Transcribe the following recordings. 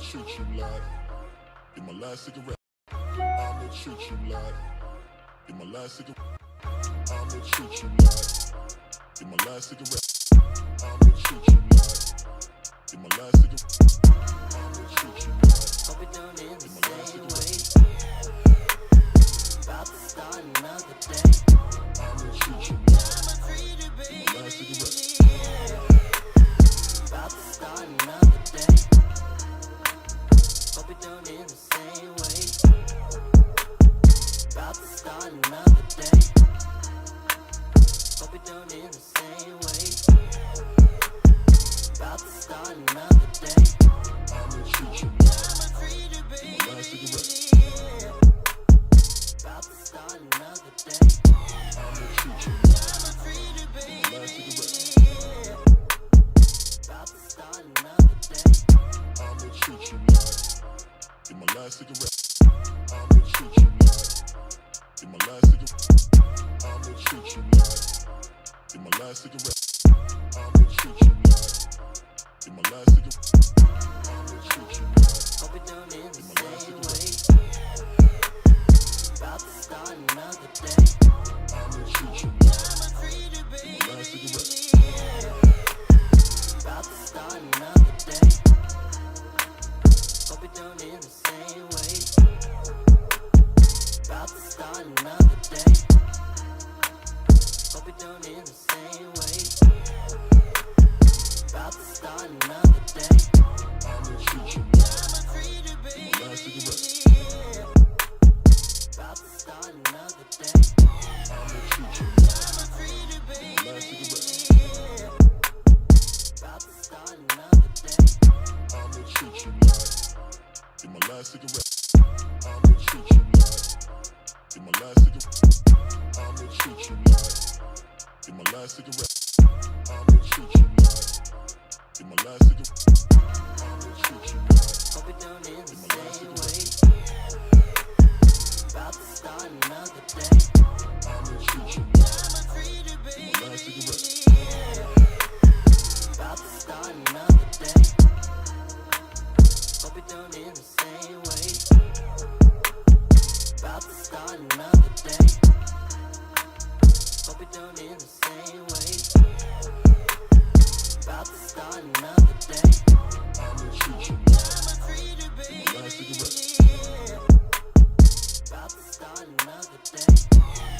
treat you like in my last cigarette. I'ma treat you like in my last cigarette. I'ma treat you like in my last cigarette. I'ma treat you like in my last cigarette. I'ma treat you like Hope it don't end in the my last same cigarette. way. About to start another day. I'ma treat you I'ma treat it, in my last cigarette. baby. About to start another day. Hope it don't end the same way. About to start another day. Hope it don't end the same way. About to start another day. I'ma treat you I'ma treat it, in my last cigarette. baby. About to start another day. I'ma treat you I'ma treat it, in my last cigarette. baby. About to start another day. I'ma treat you in my last cigarette. I'ma treat you in my last cigarette. I'ma treat you in my last cigarette. I'ma treat you in my last cigarette. I'ma treat you Hope it don't end in the my last same cigarette. way. About to start another day. I'ma treat you I'ma treat it, in my last cigarette. baby. About to start another day. Hope it don't end the same way. About to start another day. Hope it don't end the same way. About to start another day. I'ma treat you I'ma treat it, in my last cigarette. baby. About to start another day. I'ma treat you I'ma treat it, in my last cigarette. baby. About to start another day. I'ma treat you in my last cigarette. I'ma treat you in my last cigarette. I'ma treat you in my last cigarette. I'ma treat you in my last cigarette. I'ma treat you Hope it don't end the in my last same cigarette. way. About to start another day. I'ma treat you I'ma treat it, in my last cigarette. baby. About to start another day. Hope it don't end the same way. About to start another day. Hope it don't end the same way. About to start another day. I'ma treat you I'ma treat it, in my last cigarette. baby. About to start another day.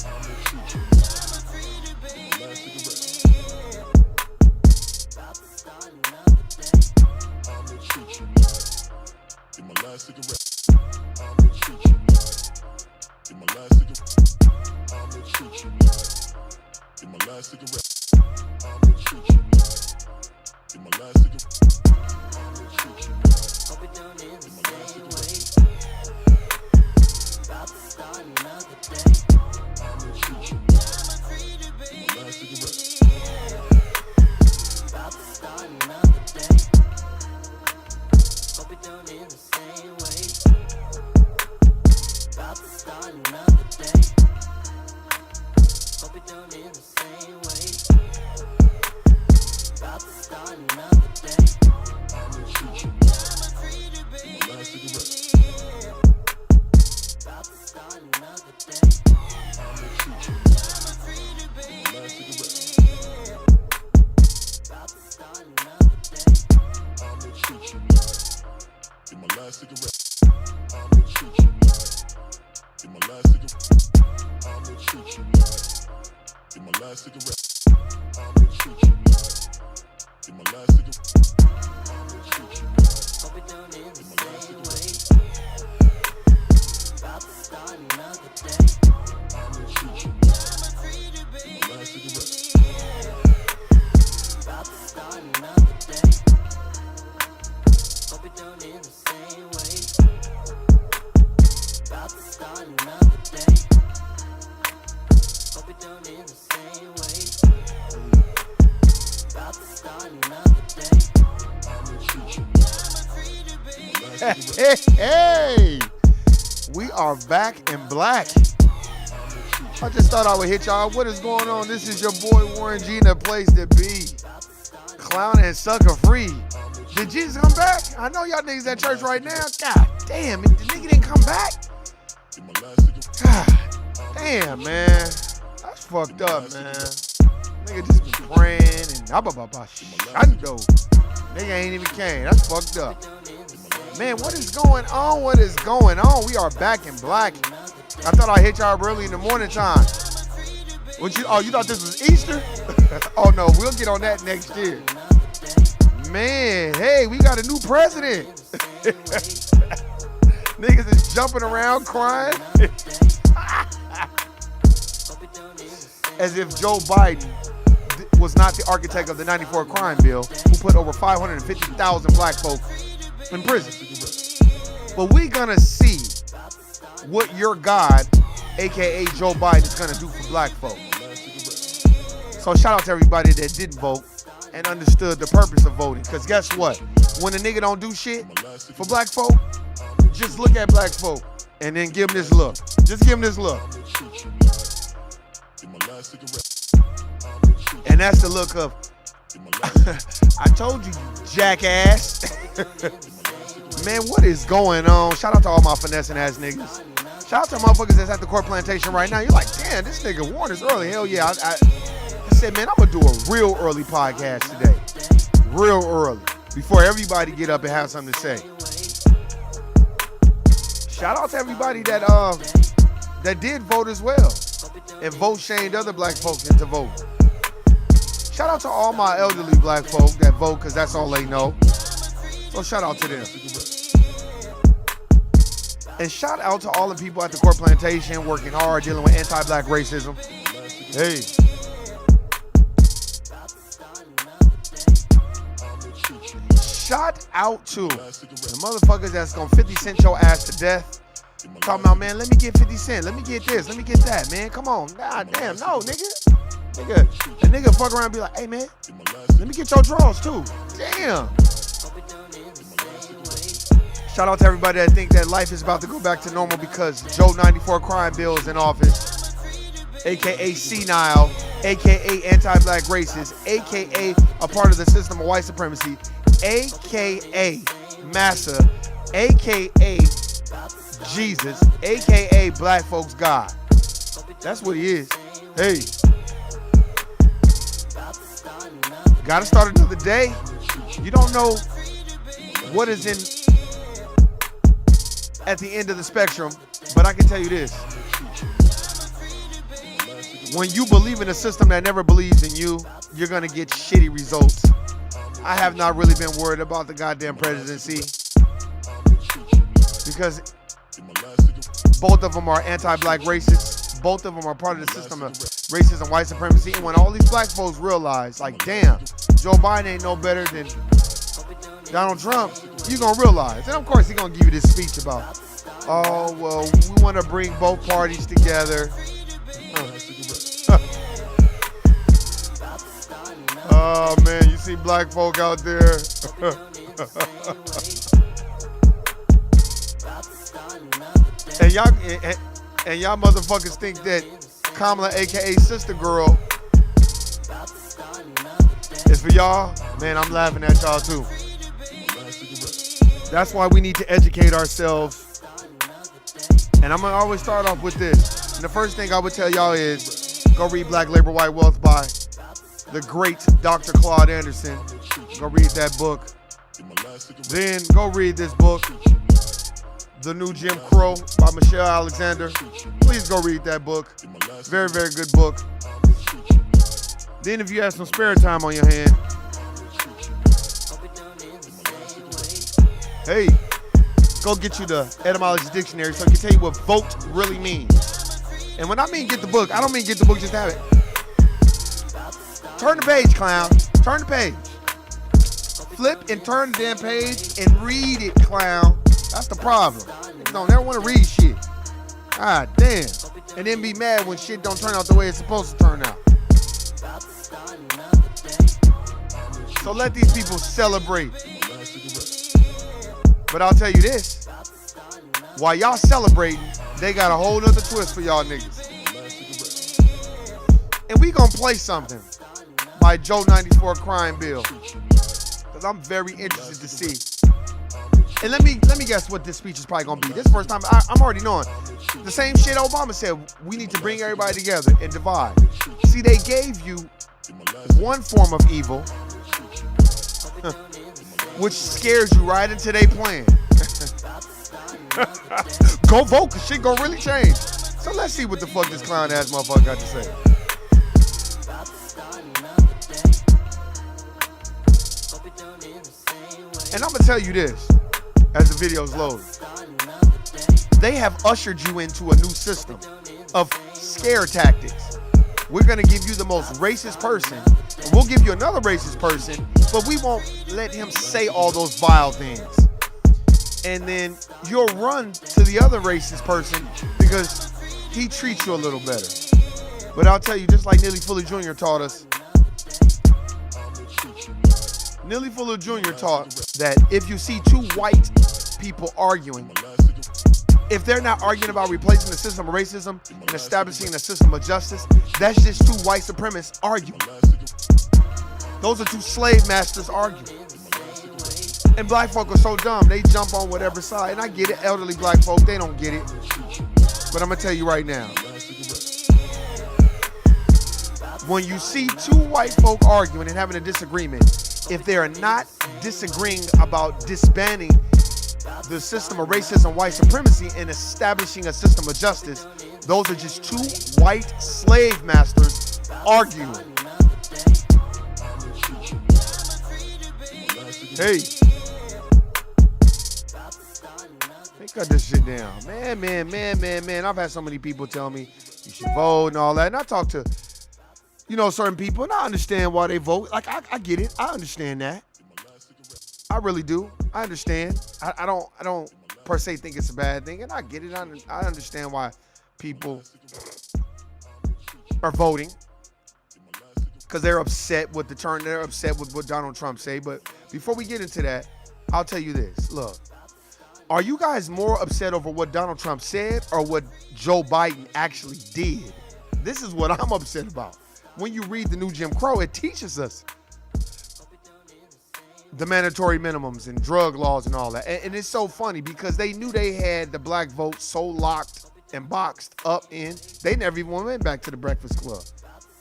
I'ma treat you I'ma treat it, in my last cigarette. baby. About to start another day. I'ma treat you in my last cigarette. I'ma treat you in my last cigarette. I'ma treat you in my last cigarette. I'ma treat you in my last cigarette. I'ma treat you Hope it don't end the in my last same cigarette. way. About to start another day. I'ma treat you I'ma treat it, in my last cigarette. baby. About to start another day. Hope it don't end the same way. About to start another day. Hope it don't end the same way. About to start another day. I'ma treat you I'ma treat it, in my last cigarette. baby. About to start another day. I'ma treat you I'ma treat it, in my last cigarette. baby. About to start another day. I'ma treat you in my last cigarette. I'ma treat you in my last cigarette. I'ma treat you in my last cigarette. I'ma treat you in my last cigarette. I'ma treat you Hope it don't end in the my last same cigarette. way. About to start another day. I'ma treat you I'ma treat it, in my last cigarette. baby. About to start another day. Hope it don't end the same way. About to start another day. Hope it don't end the same way. About to start another day. I'ma treat you I'ma treat it, in my last baby. cigarette. Hey, we are back in black. I just thought I would hit y'all. What is going on? This is your boy Warren G in the place to be. Clown and sucker free. Did Jesus come back? I know y'all niggas at church right now. God damn, the nigga didn't come back? God damn, man. That's fucked up, man. Nigga just been praying and shando. Nigga ain't even came. That's fucked up. Man, what is going on? What is going on? We are back in black. I thought I hit y'all early in the morning time. You thought this was Easter? Oh no, we'll get on that next year. Man, hey, we got a new president. Niggas is jumping around crying. As if Joe Biden was not the architect of the 94 crime bill who put over 550,000 black folk in prison. But we gonna see what your God, aka Joe Biden, is gonna do for black folk. So shout out to everybody that didn't vote and understood the purpose of voting. Cause guess what? When a nigga don't do shit for black folk, just look at black folk and then give him this look. Just give him this look. And that's the look of, I told you, jackass. Man, what is going on? Shout out to all my finessing ass niggas. Shout out to motherfuckers that's at the court plantation right now. You're like, damn, this nigga Warren is early. Hell yeah. I said, man, I'm going to do a real early podcast today. Real early. Before everybody get up and have something to say. Shout out to everybody that did vote as well. And vote shamed other black folks into voting. Shout out to all my elderly black folk that vote because that's all they know. So shout out to them. And shout out to all the people at the court plantation working hard, dealing with anti-black racism. Hey. Shout out to the motherfuckers that's gonna 50 cent your ass to death. Talking about, man, let me get 50 cent. Let me get this. Let me get that, man. Come on. God damn. No, nigga. The nigga fuck around and be like, hey, man, let me get your drawers, too. Damn. Shout out to everybody that think that life is about to go back to normal because Joe 94 crime bill is in office, a.k.a. senile, a.k.a. anti-black racist, a.k.a. a part of the system of white supremacy, a.k.a. massa, a.k.a. Jesus, a.k.a. black folks God. That's what he is. Hey. Gotta start another day. You don't know what is at the end of the spectrum, but I can tell you this. When you believe in a system that never believes in you, you're gonna get shitty results. I have not really been worried about the goddamn presidency because both of them are anti-black racists. Both of them are part of the system of racism, white supremacy. And when all these black folks realize, like, damn, Joe Biden ain't no better than Donald Trump, you're going to realize. And of course, he's going to give you this speech about, oh, well, we want to bring both parties together. Oh, man, you see black folk out there. And y'all motherfuckers think that Kamala, a.k.a. Sister Girl, is for y'all. Man, I'm laughing at y'all too. That's why we need to educate ourselves. And I'm going to always start off with this. And the first thing I would tell y'all is go read Black Labor, White Wealth by the great Dr. Claude Anderson. Go read that book. Then go read this book, The New Jim Crow by Michelle Alexander. Please go read that book. Very, very good book. Then if you have some spare time on your hand, hey, go get you the etymology dictionary so I can tell you what vote really means. And when I mean get the book, I don't mean get the book, just have it. Turn the page, clown. Turn the page. Flip and turn the damn page and read it, clown. That's the problem. Niggas don't never want to read shit. God damn. And then be mad when shit don't turn out the way it's supposed to turn out. So let these people celebrate. But I'll tell you this. While y'all celebrating, they got a whole nother twist for y'all niggas. And we gonna play something by Joe 94 crime bill. because I'm very interested to see. And let me guess what this speech is probably gonna be. This first time I'm already knowing the same shit Obama said. We need to bring everybody together and divide. See, they gave you one form of evil, which scares you right into their plan. Go vote, cause shit gonna really change. So let's see what the fuck this clown ass motherfucker got to say. And I'm gonna tell you this, as the video's loaded. They have ushered you into a new system of scare tactics. We're gonna give you the most racist person. We'll give you another racist person, but we won't let him say all those vile things. And then you'll run to the other racist person because he treats you a little better. But I'll tell you, just like Neely Fuller Jr. taught us, Neely Fuller Jr. taught that if you see two white people arguing, if they're not arguing about replacing the system of racism and establishing a system of justice, that's just two white supremacists arguing. Those are two slave masters arguing. And black folk are so dumb, they jump on whatever side. And I get it, elderly black folk, they don't get it. But I'm gonna tell you right now, when you see two white folk arguing and having a disagreement, if they are not disagreeing about disbanding the system of racism, white supremacy, and establishing a system of justice, those are just two white slave masters arguing. Hey, cut this shit down. Man. I've had so many people tell me you should vote and all that. And I talk to, certain people, and I understand why they vote. Like, I get it. I understand that. I really do. I understand. I don't per se think it's a bad thing, and I get it. I understand why people are voting, because they're upset with the turn. They're upset with what Donald Trump say. But before we get into that, I'll tell you this. Look, are you guys more upset over what Donald Trump said or what Joe Biden actually did? This is what I'm upset about. When you read the new Jim Crow, it teaches us the mandatory minimums and drug laws and all that. And it's so funny because they knew they had the black vote so locked and boxed up in, they never even went back to the Breakfast Club.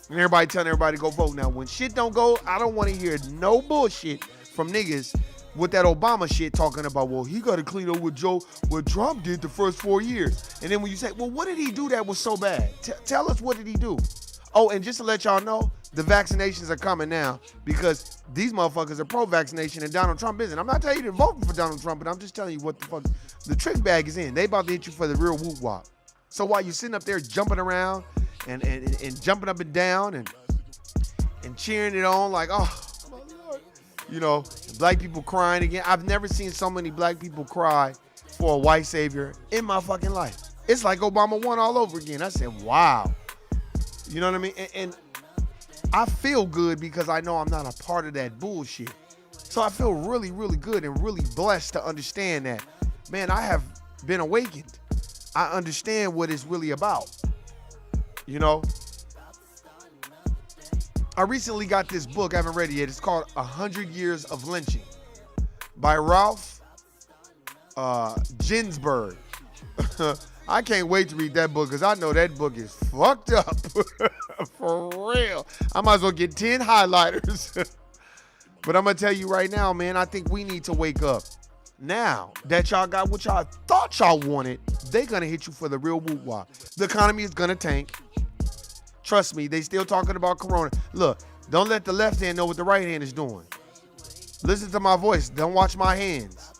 And everybody telling everybody to go vote. Now, when shit don't go, I don't want to hear no bullshit from niggas with that Obama shit talking about, well, he got to clean up what Trump did the first 4 years. And then when you say, well, what did he do that was so bad? Tell us, what did he do? Oh, and just to let y'all know, the vaccinations are coming now because these motherfuckers are pro-vaccination and Donald Trump isn't. I'm not telling you to vote for Donald Trump, but I'm just telling you what the fuck the trick bag is in. They about to hit you for the real whoop wop. So while you're sitting up there jumping around and jumping up and down and cheering it on like, oh, my Lord. Black people crying again. I've never seen so many black people cry for a white savior in my fucking life. It's like Obama won all over again. I said, wow. You know what I mean? And I feel good because I know I'm not a part of that bullshit. So I feel really, really good and really blessed to understand that, man, I have been awakened. I understand what it's really about. I recently got this book. I haven't read it yet. It's called 100 Years of Lynching by Ralph Ginsburg. I can't wait to read that book because I know that book is fucked up. For real. I might as well get 10 highlighters. But I'm going to tell you right now, man, I think we need to wake up. Now that y'all got what y'all thought y'all wanted, they're going to hit you for the real woo-wop. The economy is going to tank. Trust me, they still talking about Corona. Look, don't let the left hand know what the right hand is doing. Listen to my voice. Don't watch my hands.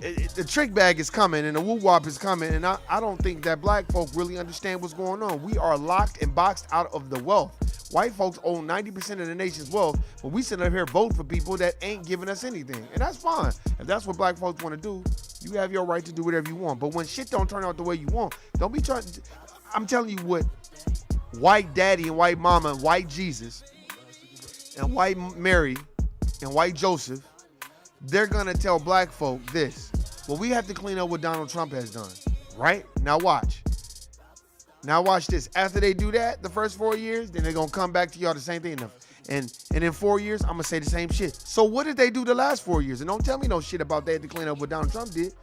The trick bag is coming and the woo-wop is coming, and I don't think that black folk really understand what's going on. We are locked and boxed out of the wealth. White folks own 90% of the nation's wealth, but we sitting up here voting for people that ain't giving us anything. And that's fine. If that's what black folks want to do, you have your right to do whatever you want. But when shit don't turn out the way you want, don't be trying to, I'm telling you what white daddy and white mama and white Jesus and white Mary and white Joseph, they're going to tell black folk this. Well, we have to clean up what Donald Trump has done, right? Now watch. Now watch this. After they do that, the first 4 years, then they're going to come back to y'all the same thing. And in 4 years, I'm gonna say the same shit. So what did they do the last 4 years? And don't tell me no shit about that to clean up what Donald Trump did.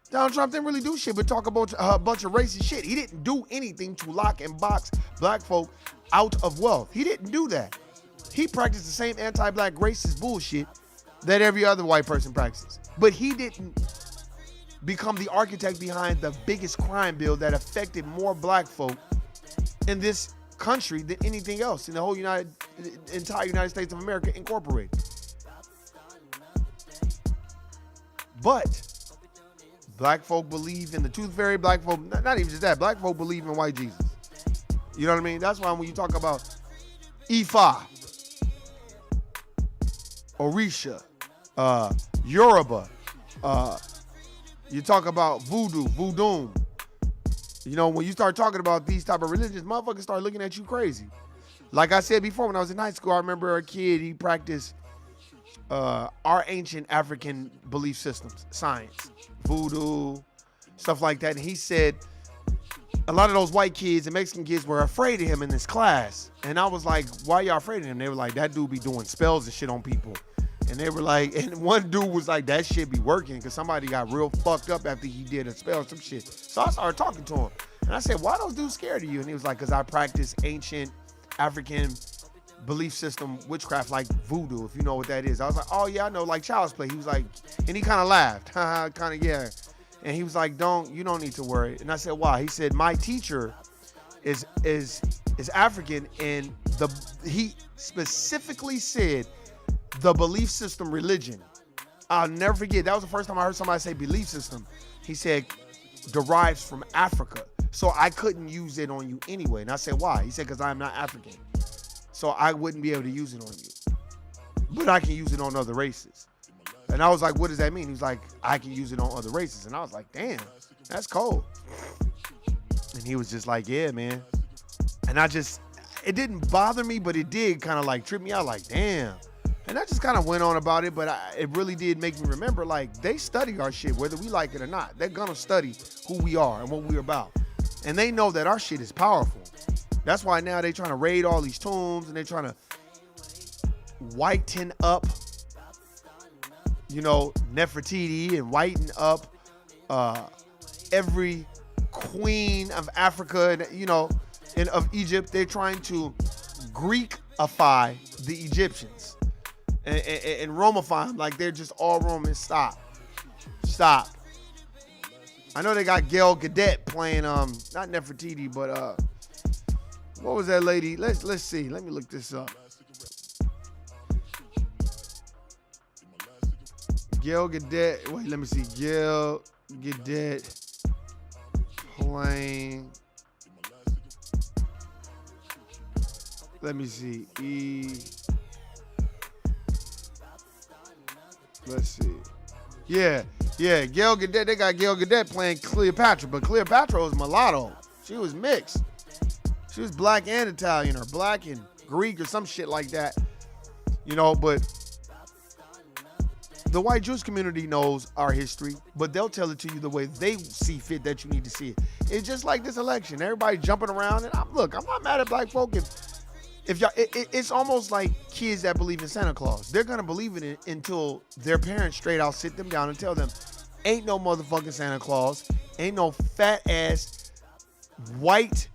Donald Trump didn't really do shit but talk about a bunch of racist shit. He didn't do anything to lock and box black folk out of wealth. He didn't do that. He practiced the same anti-black racist bullshit that every other white person practices. But he didn't become the architect behind the biggest crime bill that affected more black folk in this country than anything else in the whole entire United States of America incorporated. But black folk believe in the tooth fairy. Black folk, not even just that, black folk believe in white Jesus. You know what I mean? That's why when you talk about Ifa, Orisha, Yoruba, you talk about voodoo. You know, when you start talking about these type of religions, motherfuckers start looking at you crazy. Like I said before, when I was in high school, I remember a kid, he practiced our ancient African belief systems, science, voodoo, stuff like that. And he said a lot of those white kids and Mexican kids were afraid of him in this class. And I was like, why y'all afraid of him? They were like, that dude be doing spells and shit on people. And they were like, and one dude was like, that shit be working because somebody got real fucked up after he did a spell or some shit. So I started talking to him. And I said, why those dudes scared of you? And he was like, because I practice ancient African belief system witchcraft like voodoo, if you know what that is. I was like, oh yeah, I know, like child's play. He was like, and he kind of laughed, kind of, yeah. And he was like, you don't need to worry. And I said, why? He said, my teacher is African, and he specifically said the belief system religion. I'll never forget. That was the first time I heard somebody say belief system. He said derives from Africa. So I couldn't use it on you anyway. And I said, why? He said, because I'm not African. So I wouldn't be able to use it on you. But I can use it on other races. And I was like, what does that mean? He was like, I can use it on other races. And I was like, damn, that's cold. And he was just like, yeah, man. And it didn't bother me, but it did kind of like trip me out like, damn. And I just kind of went on about it, but it really did make me remember, like, they study our shit, whether we like it or not. They're going to study who we are and what we're about. And they know that our shit is powerful. That's why now they trying to raid all these tombs and they trying to whiten up, you know, Nefertiti and whiten up every queen of Africa and, you know, and of Egypt. They're trying to Greekify the Egyptians and Romify them like they're just all Romans. Stop. I know they got Gail Gadet playing not Nefertiti, but what was that lady? Let's see. Let me look this up. Gail Gadet. Wait, let me see. Gail Gadet playing. Let me see. Let's see. Yeah. Gail Gadet. They got Gail Gadet playing Cleopatra, but Cleopatra was mulatto. She was mixed. She was black and Italian, or black and Greek, or some shit like that. You know, but the white Jewish community knows our history, but they'll tell it to you the way they see fit that you need to see it. It's just like this election. Everybody jumping around, and I'm not mad at black folk if y'all. It's almost like kids that believe in Santa Claus. They're gonna believe in it until their parents straight out sit them down and tell them, ain't no motherfucking Santa Claus, ain't no fat ass white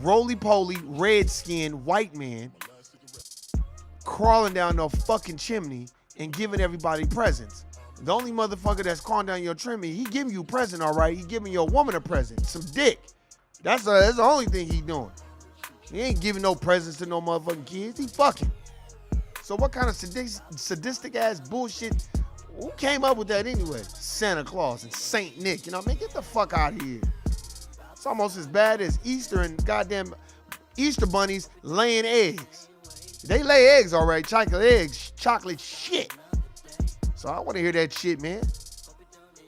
roly-poly red-skinned white man crawling down no fucking chimney and giving everybody presents. The only motherfucker that's crawling down your chimney, he giving you a present, all right? He giving your woman a present, some dick. That's the only thing he doing. He ain't giving no presents to no motherfucking kids. He fucking. So what kind of sadistic ass bullshit? Who came up with that anyway? Santa Claus and Saint Nick. You know what I mean? Get the fuck out of here. It's almost as bad as Easter and goddamn Easter bunnies laying eggs. They lay eggs, all right. Chocolate shit. So I want to hear that shit, man.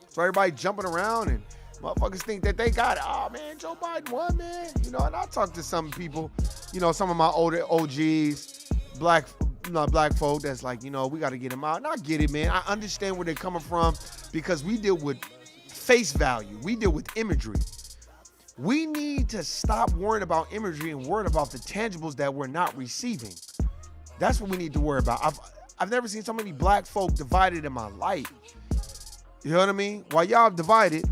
So everybody jumping around and motherfuckers think that they got it. Oh, man, Joe Biden won, man. You know, and I talk to some people, you know, some of my older OGs, black folk that's like, you know, we got to get him out. And I get it, man. I understand where they're coming from because we deal with face value. We deal with imagery. We need to stop worrying about imagery and worrying about the tangibles that we're not receiving. That's what we need to worry about. I've never seen so many black folk divided in my life. You know what I mean? While y'all divided,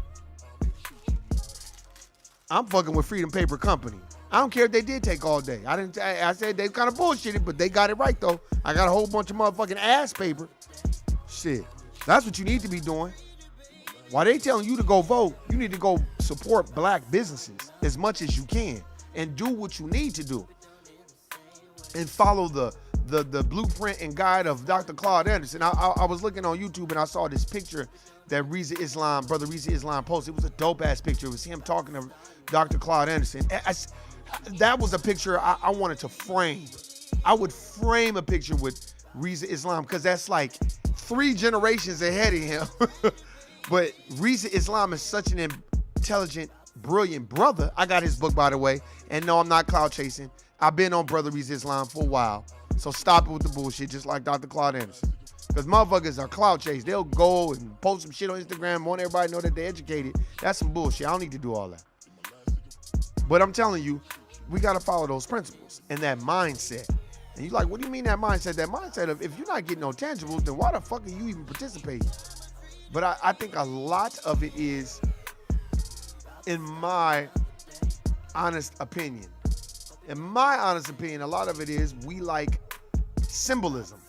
I'm fucking with Freedom Paper Company. I don't care if they did take all day. I said they kind of bullshitted, but they got it right though. I got a whole bunch of motherfucking ass paper. Shit. That's what you need to be doing. While they telling you to go vote, you need to go support black businesses as much as you can and do what you need to do. And follow the blueprint and guide of Dr. Claude Anderson. I was looking on YouTube and I saw this picture that Brother Reza Islam posted. It was a dope ass picture. It was him talking to Dr. Claude Anderson. That was a picture I wanted to frame. I would frame a picture with Reza Islam because that's like 3 generations ahead of him. But Reza Islam is such an intelligent, brilliant brother. I got his book, by the way. And no, I'm not cloud chasing. I've been on Brother Reza Islam for a while. So stop it with the bullshit, just like Dr. Claude Anderson. Because motherfuckers are cloud chase. They'll go and post some shit on Instagram, want everybody to know that they're educated. That's some bullshit. I don't need to do all that. But I'm telling you, we got to follow those principles and that mindset. And you're like, what do you mean that mindset? That mindset of if you're not getting no tangibles, then why the fuck are you even participating? But I think a lot of it is, in my honest opinion, a lot of it is we like symbolism.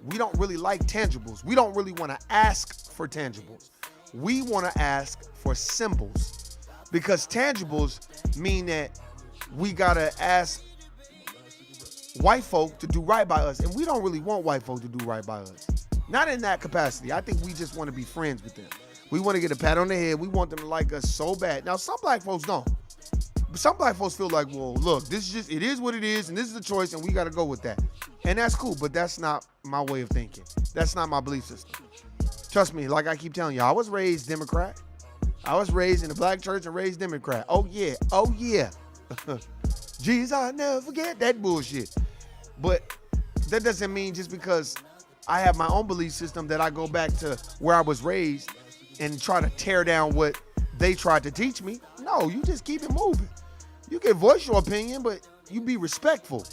We don't really like tangibles. We don't really want to ask for tangibles. We want to ask for symbols because tangibles mean that we got to ask white folk to do right by us. And we don't really want white folk to do right by us. Not in that capacity. I think we just want to be friends with them. We want to get a pat on the head. We want them to like us so bad. Now, some black folks don't. But some black folks feel like, well, look, it is what it is, and this is the choice, and we got to go with that. And that's cool, but that's not my way of thinking. That's not my belief system. Trust me, like I keep telling you, I was raised Democrat. I was raised in the black church and raised Democrat. Oh, yeah. Oh, yeah. Jesus, I'll never forget that bullshit. But that doesn't mean just because I have my own belief system that I go back to where I was raised and try to tear down what they tried to teach me. No, you just keep it moving. You can voice your opinion, but you be respectful.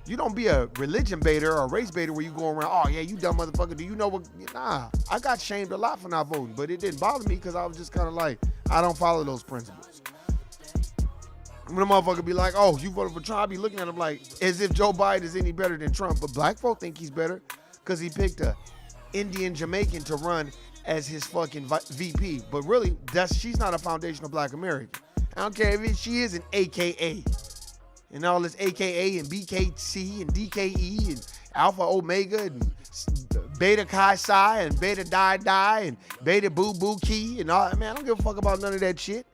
You don't be a religion baiter or a race baiter where you go around, oh yeah, you dumb motherfucker. Do you know what? Nah, I got shamed a lot for not voting, but it didn't bother me because I was just kind of like, I don't follow those principles. When a motherfucker be like, oh, you voted for Trump, I be looking at him like, as if Joe Biden is any better than Trump. But black folk think he's better because he picked a Indian Jamaican to run as his fucking VP. But really, she's not a foundational black American. I don't care if she is an AKA. And all this AKA and BKC and DKE and Alpha Omega and Beta Chi Psi and Beta Di and Beta Boo Boo Ki and all. Man, I don't give a fuck about none of that shit.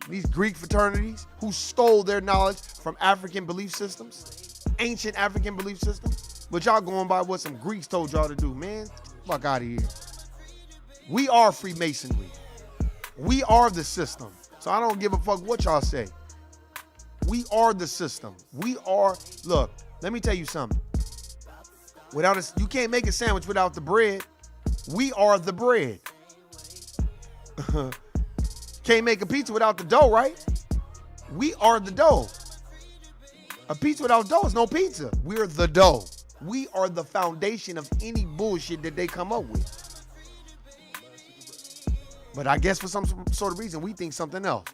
These Greek fraternities who stole their knowledge from African belief systems, ancient African belief systems. But y'all going by what some Greeks told y'all to do, man. Fuck out of here. We are Freemasonry. We are the system. So I don't give a fuck what y'all say. We are the system. Look, let me tell you something. You can't make a sandwich without the bread. We are the bread. Can't make a pizza without the dough, right? We are the dough. A pizza without dough is no pizza. We're the dough. We are the foundation of any bullshit that they come up with. But I guess for some sort of reason, we think something else.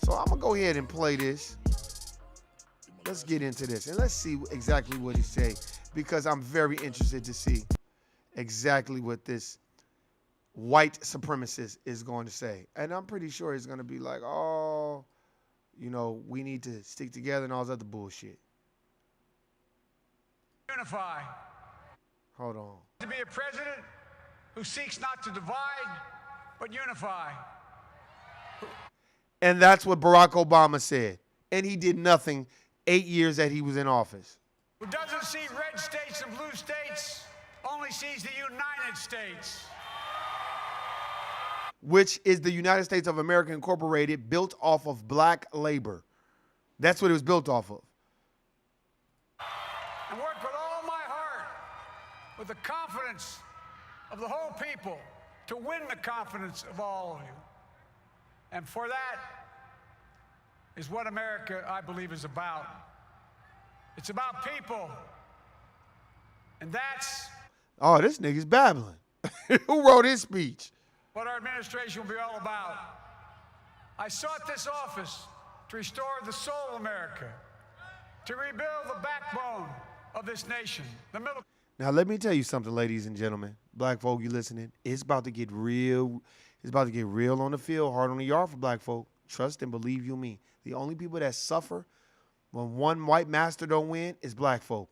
So I'm going to go ahead and play this. Let's get into this. And let's see exactly what he say. Because I'm very interested to see exactly what this white supremacist is going to say. And I'm pretty sure he's going to be like, oh, we need to stick together and all this other bullshit. Unify. Hold on. To be a president who seeks not to divide, but unify. And that's what Barack Obama said. And he did nothing 8 years that he was in office. Who doesn't see red states and blue states, only sees the United States. Which is the United States of America Incorporated, built off of black labor. That's what it was built off of. And work with all my heart, with the confidence of the whole people, to win the confidence of all of you. And for that is what America, I believe, is about. It's about people. And that's Oh, this nigga's babbling. Who wrote his speech? what our administration will be all about. I sought this office to restore the soul of America, to rebuild the backbone of this nation, the middle. Now, let me tell you something, ladies and gentlemen. Black folk, you listening? It's about to get real. It's about to get real on the field, hard on the yard for black folk. Trust and believe you me. The only people that suffer when one white master don't win is black folk.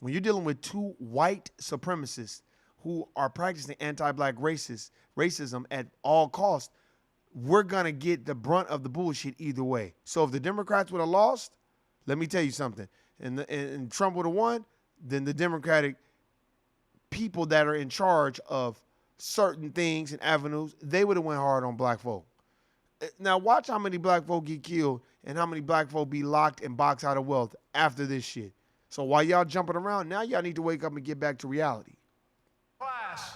When you're dealing with two white supremacists who are practicing anti-black racism at all costs, we're going to get the brunt of the bullshit either way. So if the Democrats would have lost, let me tell you something, and Trump would have won, then the Democratic people that are in charge of certain things and avenues, they would have went hard on black folk. Now watch how many black folk get killed and how many black folk be locked and boxed out of wealth after this shit. So while y'all jumping around, now y'all need to wake up and get back to reality. Class,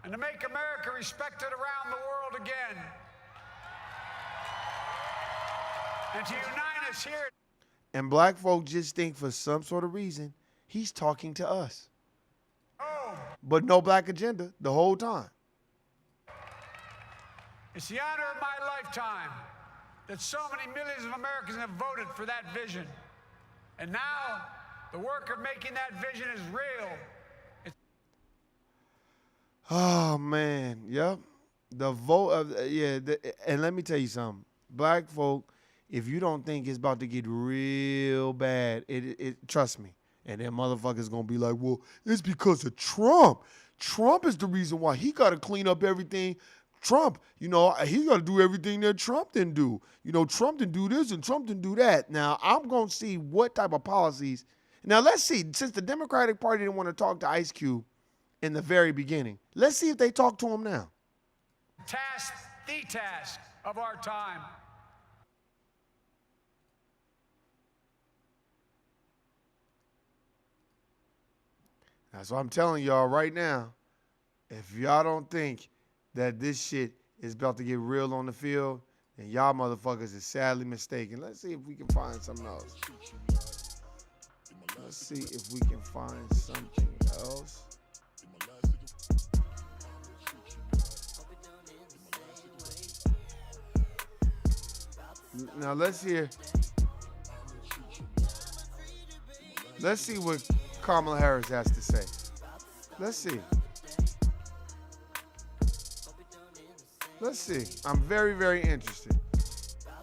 and to make America respected around the world again. And to unite us here. And black folk just think for some sort of reason, he's talking to us. Oh, But no black agenda the whole time. it's the honor of my lifetime that so many millions of Americans have voted for that vision. And now, the work of making that vision is real. Oh, man. Yep. The vote of, and let me tell you something. Black folk, if you don't think it's about to get real bad, trust me. And then motherfuckers going to be like, well, it's because of Trump. Trump is the reason why. He got to clean up everything. Trump, he's got to do everything that Trump didn't do. Trump didn't do this and Trump didn't do that. Now, I'm going to see what type of policies. Now, let's see. Since the Democratic Party didn't want to talk to Ice Cube in the very beginning, let's see if they talk to him now. The task of our time. That's what I'm telling y'all right now. If y'all don't think that this shit is about to get real on the field, then y'all motherfuckers is sadly mistaken. Let's see if we can find something else. Let's see if we can find something else. Now let's hear. Let's see what Kamala Harris has to say. Let's see. Let's see. I'm very, very interested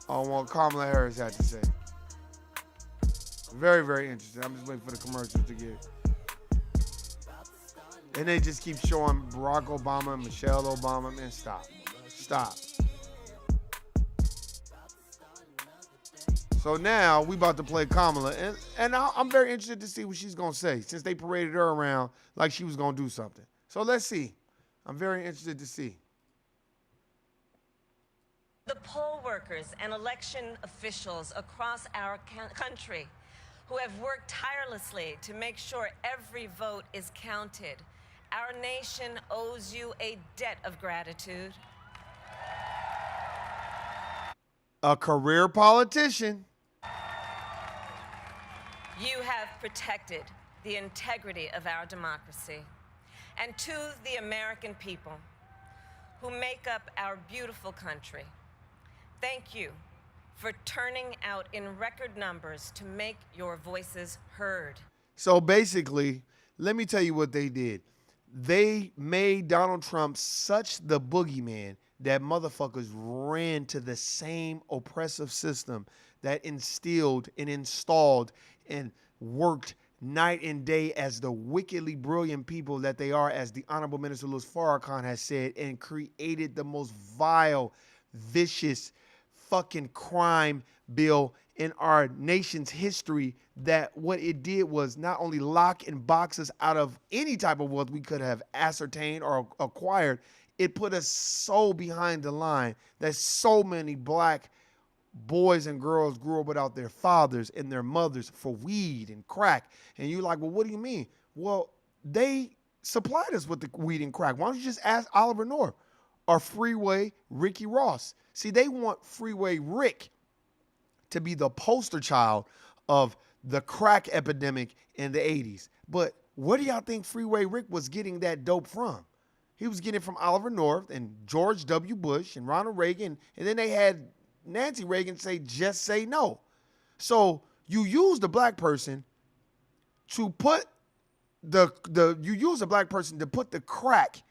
on what Kamala Harris had to say. Very, very interested. I'm just waiting for the commercials to get. And they just keep showing Barack Obama, Michelle Obama. Man, stop. Stop. So now we about to play Kamala. And I'm very interested to see what she's going to say since they paraded her around like she was going to do something. So let's see. I'm very interested to see. The poll workers and election officials across our country who have worked tirelessly to make sure every vote is counted. Our nation owes you a debt of gratitude. A career politician. You have protected the integrity of our democracy. And to the American people who make up our beautiful country, thank you for turning out in record numbers to make your voices heard. So basically, let me tell you what they did. They made Donald Trump such the boogeyman that motherfuckers ran to the same oppressive system that instilled and installed and worked night and day as the wickedly brilliant people that they are, as the Honorable Minister Louis Farrakhan has said, and created the most vile, vicious, fucking crime bill in our nation's history, that what it did was not only lock and box us out of any type of wealth we could have ascertained or acquired, it put us so behind the line that so many black boys and girls grew up without their fathers and their mothers for weed and crack. And you're like, well, what do you mean? Well, they supplied us with the weed and crack. Why don't you just ask Oliver North or Freeway Ricky Ross? See, they want Freeway Rick to be the poster child of the crack epidemic in the 80s. But Where do y'all think Freeway Rick was getting that dope from? He was getting it from Oliver North and George W. Bush and Ronald Reagan. And then they had Nancy Reagan say, just say no. So you use the black person to put the crack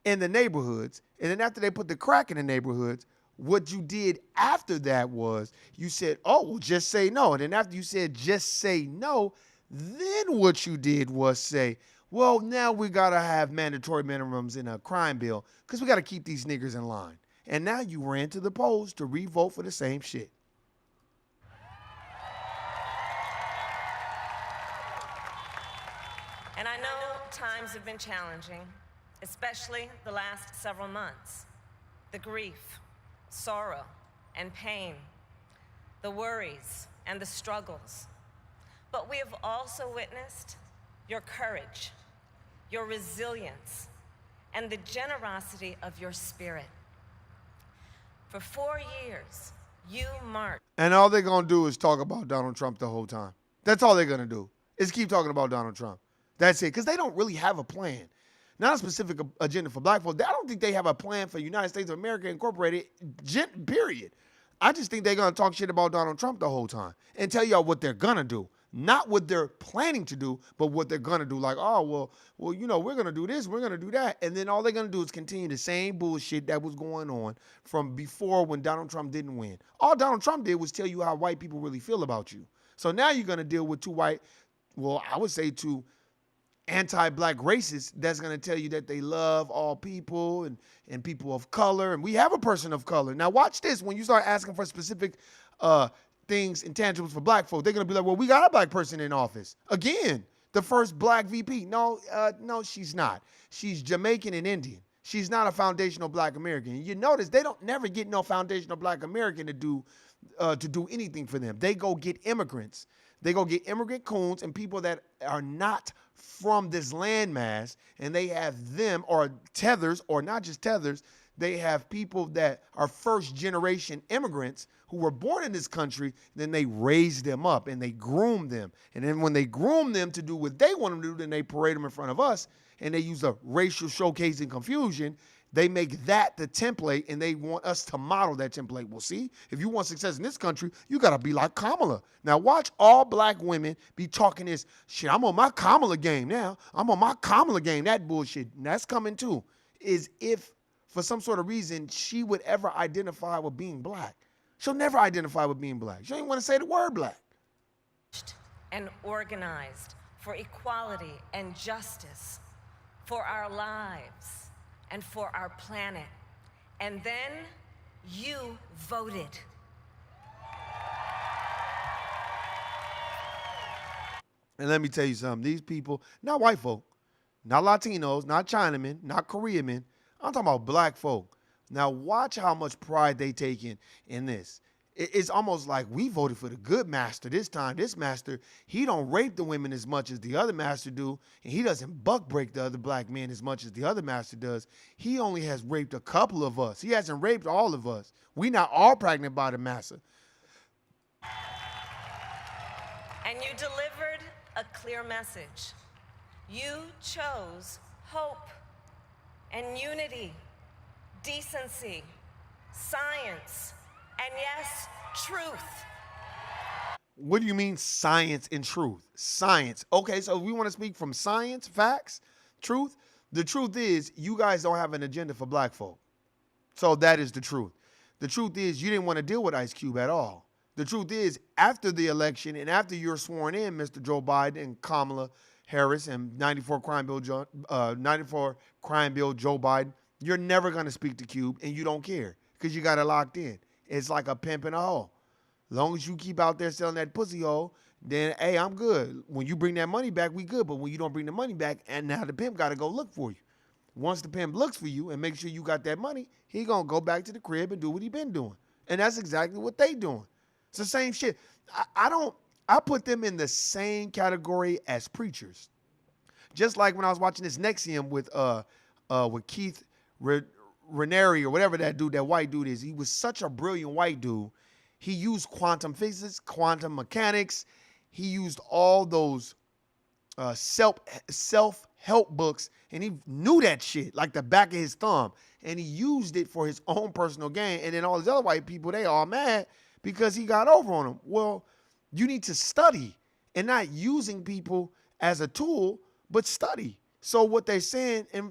in the neighborhoods. And then after they put the crack in the neighborhoods, what you did after that was you said, oh, well, just say no. And then after you said, just say no, then what you did was say, well, now we got to have mandatory minimums in a crime bill because we got to keep these niggers in line. And now you ran to the polls to re-vote for the same shit. And I know times have been challenging, especially the last several months. The grief, sorrow, and pain, the worries and the struggles. But we have also witnessed your courage, your resilience, and the generosity of your spirit. For 4 years, you marched. And all they're going to do is talk about Donald Trump the whole time. That's all they're going to do is keep talking about Donald Trump. That's it, because they don't really have a plan. Not a specific agenda for black folks. I don't think they have a plan for United States of America Incorporated, period. I just think they're going to talk shit about Donald Trump the whole time and tell y'all what they're going to do. Not what they're planning to do, but what they're going to do. Like, oh, well, you know, we're going to do this, we're going to do that. And then all they're going to do is continue the same bullshit that was going on from before when Donald Trump didn't win. All Donald Trump did was tell you how white people really feel about you. So now you're going to deal with I would say two anti-black racists that's going to tell you that they love all people and people of color. And we have a person of color. Now watch this. When you start asking for specific things, intangibles for black folk, they're going to be like, well, we got a black person in office. Again, the first black VP. No, she's not. She's Jamaican and Indian. She's not a foundational black American. You notice they don't never get no foundational black American to do anything for them. They go get immigrants. They go get immigrant coons and people that are not from this landmass, and they have them, or tethers, or not just tethers, they have people that are first generation immigrants who were born in this country, then they raise them up and they groom them. And then when they groom them to do what they want them to do, then they parade them in front of us, and they use a racial showcase and confusion. They make that the template, and they want us to model that template. Well, see, if you want success in this country, you got to be like Kamala. Now, watch all black women be talking this shit. I'm on my Kamala game now. I'm on my Kamala game. That bullshit. And that's coming too. Is if, for some sort of reason, she would ever identify with being black. She'll never identify with being black. She don't even want to say the word black. And organized for equality and justice, for our lives, and for our planet. And then you voted. And let me tell you something. These people, not white folk, not Latinos, not Chinamen, not Korean men. I'm talking about black folk. Now watch how much pride they take in this. It's almost like we voted for the good master this time. This master, he don't rape the women as much as the other master do, and he doesn't buck break the other black men as much as the other master does. He only has raped a couple of us. He hasn't raped all of us. We not all pregnant by the master. And you delivered a clear message. You chose hope and unity, decency, science, and yes, truth. What do you mean science and truth? Science. Okay, so if we want to speak from science, facts, truth, the truth is you guys don't have an agenda for black folk. So that is the truth. The truth is you didn't want to deal with Ice Cube at all. The truth is after the election and after you're sworn in, Mr. Joe Biden and Kamala Harris and 94 crime bill Joe Biden, you're never going to speak to Cube, and you don't care because you got it locked in. It's like a pimp in a hole. As long as you keep out there selling that pussy hole, then, hey, I'm good. When you bring that money back, we good. But when you don't bring the money back, and now the pimp got to go look for you. Once the pimp looks for you and make sure you got that money, he going to go back to the crib and do what he been doing. And that's exactly what they doing. It's the same shit. I put them in the same category as preachers. Just like when I was watching this Nexium with Keith Raniere or whatever that dude, that white dude is. He was such a brilliant white dude. He used quantum physics, quantum mechanics. He used all those self-help books, and he knew that shit like the back of his thumb, and he used it for his own personal gain. And then all these other white people, they all mad because he got over on them. Well, you need to study and not using people as a tool, but study. So what they're saying, and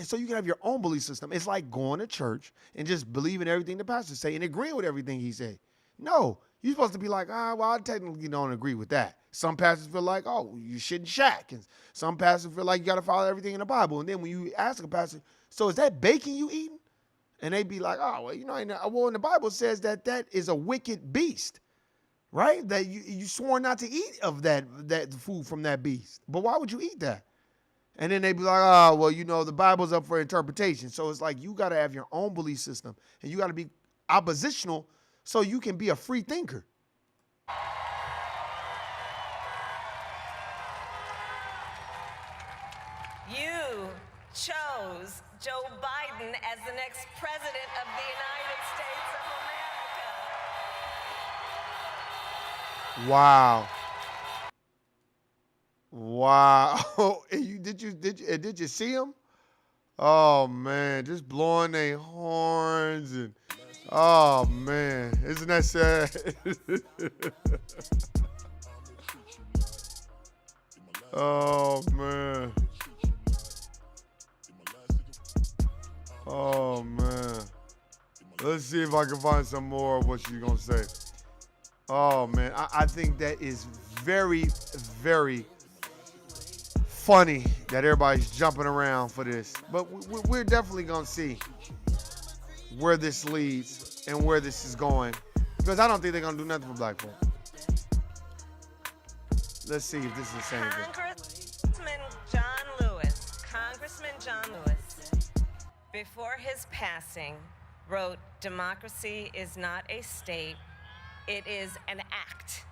so you can have your own belief system. It's like going to church and just believing everything the pastor say and agreeing with everything he say. No, you're supposed to be like, well, I technically don't agree with that. Some pastors feel like, oh, you shouldn't shack. And some pastors feel like you got to follow everything in the Bible. And then when you ask a pastor, so is that bacon you eating? And they be like, oh, well, in the Bible says that is a wicked beast, right? That you swore not to eat of that food from that beast. But why would you eat that? And then they be like, oh, well, the Bible's up for interpretation. So it's like you got to have your own belief system. And you got to be oppositional so you can be a free thinker. You chose Joe Biden as the next president of the United States of America. Wow. Wow. And did you see him? Oh man, just blowing their horns and oh man, isn't that sad? Oh man. Oh man. Let's see if I can find some more of what she's gonna say. Oh man, I think that is very, very funny that everybody's jumping around for this. But we're definitely gonna see where this leads and where this is going, because I don't think they're gonna do nothing for black folk. Let's see if this is the same thing. Congressman John Lewis, before his passing, wrote, "Democracy is not a state, it is an act."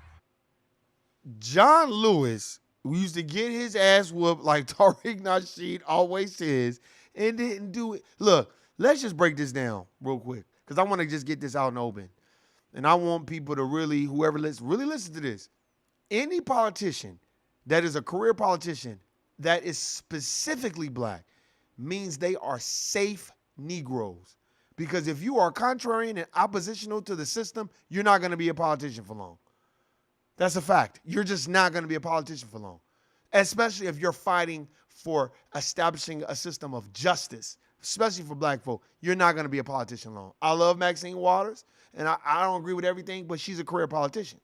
John Lewis, who used to get his ass whooped like Tariq Nasheed always says, and didn't do it. Look, let's just break this down real quick, because I want to just get this out and open. And I want people to really listen to this. Any politician that is a career politician that is specifically black means they are safe Negroes. Because if you are contrarian and oppositional to the system, you're not going to be a politician for long. That's a fact. You're just not going to be a politician for long, especially if you're fighting for establishing a system of justice, especially for black folk. You're not going to be a politician long. I love Maxine Waters, and I don't agree with everything, but she's a career politician,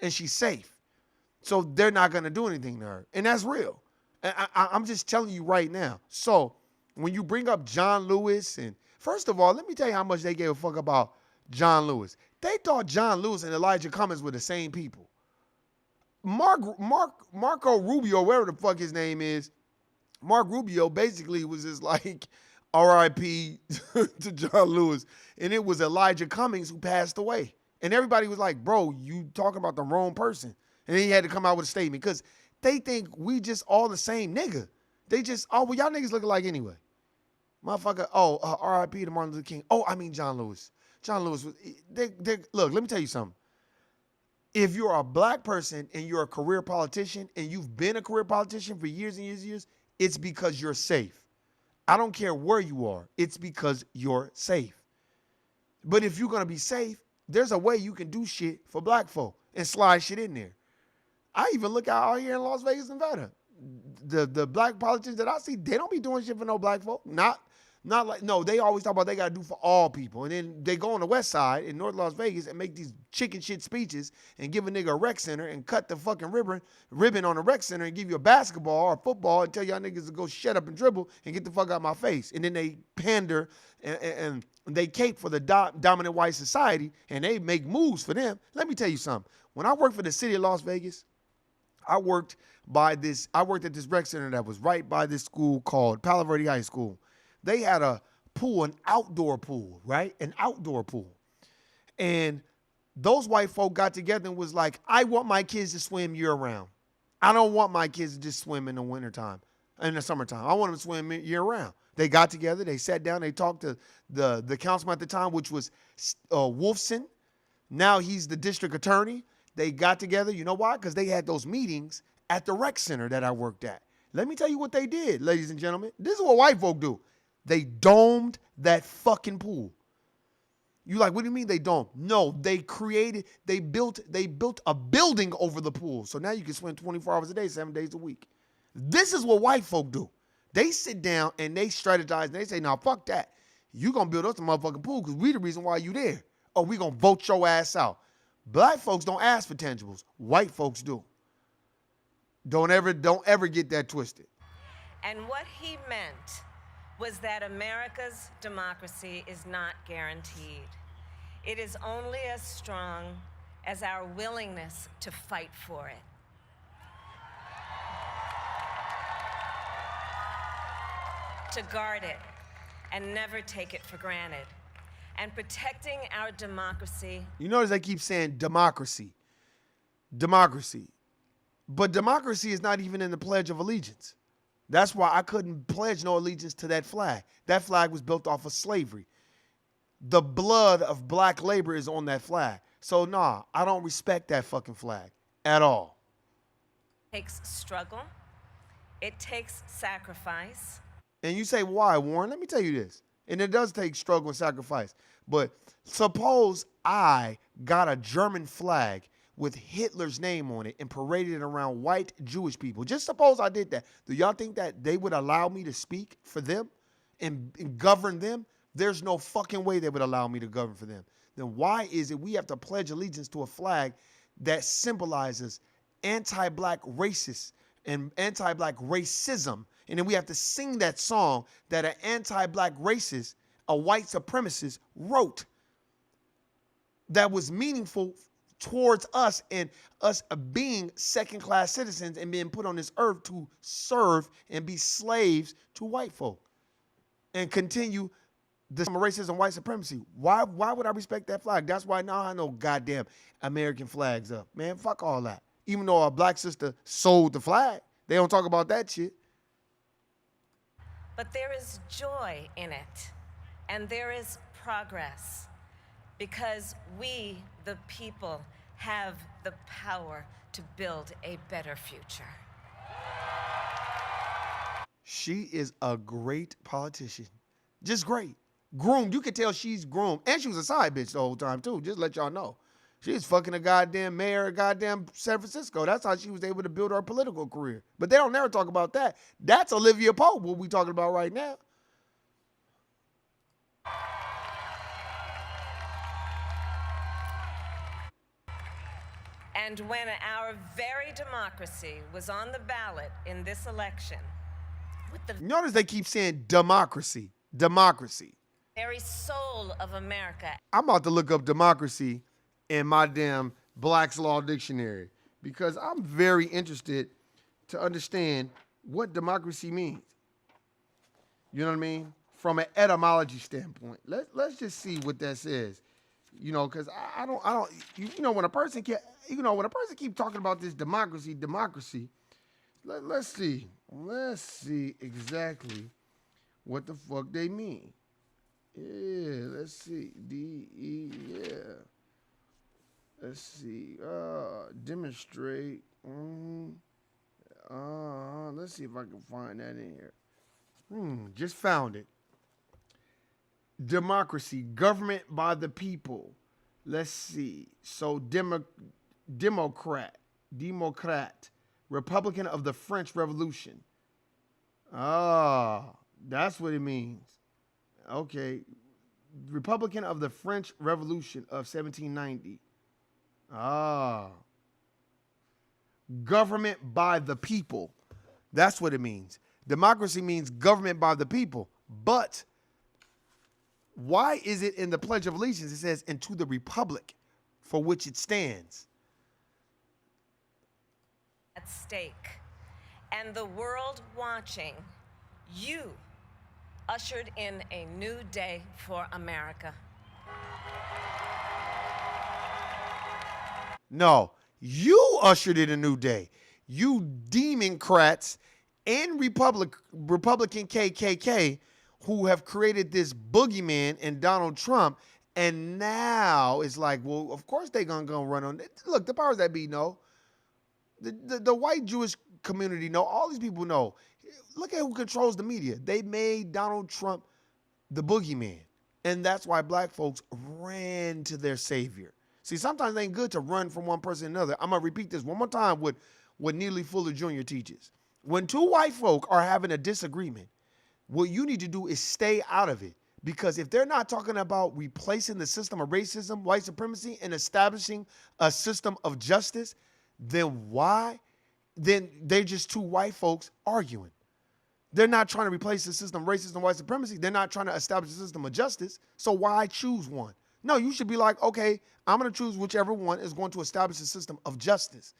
and she's safe. So they're not going to do anything to her, and that's real. And I'm just telling you right now. So when you bring up John Lewis, and first of all, let me tell you how much they gave a fuck about John Lewis. They thought John Lewis and Elijah Cummings were the same people. Marco Rubio, whatever the fuck his name is, Mark Rubio basically was just like R.I.P. to John Lewis. And it was Elijah Cummings who passed away. And everybody was like, bro, you talking about the wrong person. And then he had to come out with a statement because they think we just all the same nigga. They just, well, y'all niggas look alike anyway. Motherfucker, R.I.P. to Martin Luther King. I mean John Lewis. John Lewis was, look, let me tell you something. If you're a black person and you're a career politician and you've been a career politician for years and years and years, it's because you're safe. I don't care where you are. It's because you're safe. But if you're going to be safe, there's a way you can do shit for black folk and slide shit in there. I even look out here in Las Vegas, Nevada. The black politicians that I see, they don't be doing shit for no black folk. Not like, no, they always talk about they got to do for all people. And then they go on the west side in North Las Vegas and make these chicken shit speeches and give a nigga a rec center and cut the fucking ribbon on the rec center and give you a basketball or a football and tell y'all niggas to go shut up and dribble and get the fuck out of my face. And then they pander and they cape for the dominant white society and they make moves for them. Let me tell you something. When I worked for the city of Las Vegas, I worked at this rec center that was right by this school called Palo Verde High School. They had a pool, an outdoor pool, right? An outdoor pool. And those white folk got together and was like, I want my kids to swim year round. I don't want my kids to just swim in the wintertime, in the summertime. I want them to swim year round. They got together, they sat down, they talked to the councilman at the time, which was Wolfson. Now he's the district attorney. They got together. You know why? Because they had those meetings at the rec center that I worked at. Let me tell you what they did, ladies and gentlemen. This is what white folk do. They domed that fucking pool. You like, what do you mean they don't? No, they built a building over the pool. So now you can swim 24 hours a day, 7 days a week. This is what white folk do. They sit down and they strategize and they say, nah, fuck that. You gonna build us a motherfucking pool because we the reason why you there. Or we gonna vote your ass out. Black folks don't ask for tangibles. White folks do. Don't ever get that twisted. And what he meant was that America's democracy is not guaranteed. It is only as strong as our willingness to fight for it. To guard it and never take it for granted. And protecting our democracy. You notice they keep saying democracy. Democracy. But democracy is not even in the Pledge of Allegiance. That's why I couldn't pledge no allegiance to that flag. That flag was built off of slavery. The blood of black labor is on that flag. So nah, I don't respect that fucking flag at all. It takes struggle. It takes sacrifice. And you say, why, Warren? Let me tell you this. And it does take struggle and sacrifice. But suppose I got a German flag with Hitler's name on it and paraded it around white Jewish people. Just suppose I did that. Do y'all think that they would allow me to speak for them and govern them? There's no fucking way they would allow me to govern for them. Then why is it we have to pledge allegiance to a flag that symbolizes anti-black racists and anti-black racism? And then we have to sing that song that an anti-black racist, a white supremacist wrote that was meaningful towards us and us being second-class citizens and being put on this earth to serve and be slaves to white folk and continue this racism, white supremacy. Why would I respect that flag? That's why now I know goddamn American flags up. Man, fuck all that. Even though our black sister sold the flag, they don't talk about that shit. But there is joy in it, and there is progress, because we, the people, have the power to build a better future. She is a great politician. Just great. Groomed. You can tell she's groomed. And she was a side bitch the whole time, too. Just let y'all know. She was fucking a goddamn mayor of goddamn San Francisco. That's how she was able to build her political career. But they don't never talk about that. That's Olivia Pope, what we talking about right now. And when our very democracy was on the ballot in this election, with the Notice they keep saying democracy. Democracy. very soul of America. I'm about to look up democracy in my damn Black's Law Dictionary because I'm very interested to understand what democracy means. You know what I mean? From an etymology standpoint. Let's just see what that says. You know, because I don't, when a person keep talking about this democracy, let's see exactly what the fuck they mean. Yeah, let's see. Yeah. Let's see. Demonstrate. Let's see if I can find that in here. Just found it. Democracy, government by the people. Let's see. So Democrat, Republican of the French Revolution. That's what it means. Okay. Republican of the French Revolution of 1790. Government by the people. That's what it means. Democracy means government by the people. But why is it in the Pledge of Allegiance it says, and to the republic for which it stands? At stake, and the world watching, you ushered in a new day for America. No, you ushered in a new day. You Democrats and Republican KKK who have created this boogeyman in Donald Trump, and now it's like, well, of course they're gonna run on it. Look, the powers that be know. The white Jewish community know, all these people know. Look at who controls the media. They made Donald Trump the boogeyman. And that's why black folks ran to their savior. See, sometimes it ain't good to run from one person to another. I'm going to repeat this one more time with what Neely Fuller Jr. teaches. When two white folk are having a disagreement, what you need to do is stay out of it. Because if they're not talking about replacing the system of racism, white supremacy, and establishing a system of justice, then why? Then they're just two white folks arguing. They're not trying to replace the system of racism, white supremacy. They're not trying to establish a system of justice. So why choose one? No, you should be like, okay, I'm going to choose whichever one is going to establish a system of justice.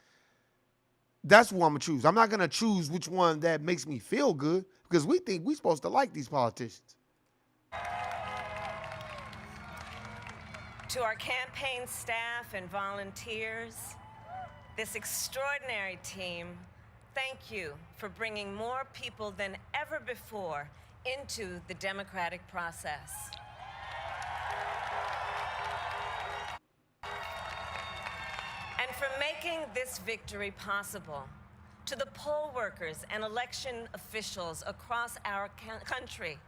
That's what I'm going to choose. I'm not going to choose which one that makes me feel good because we think we're supposed to like these politicians. To our campaign staff and volunteers, this extraordinary team, thank you for bringing more people than ever before into the democratic process. And for making this victory possible. To the poll workers and election officials across our country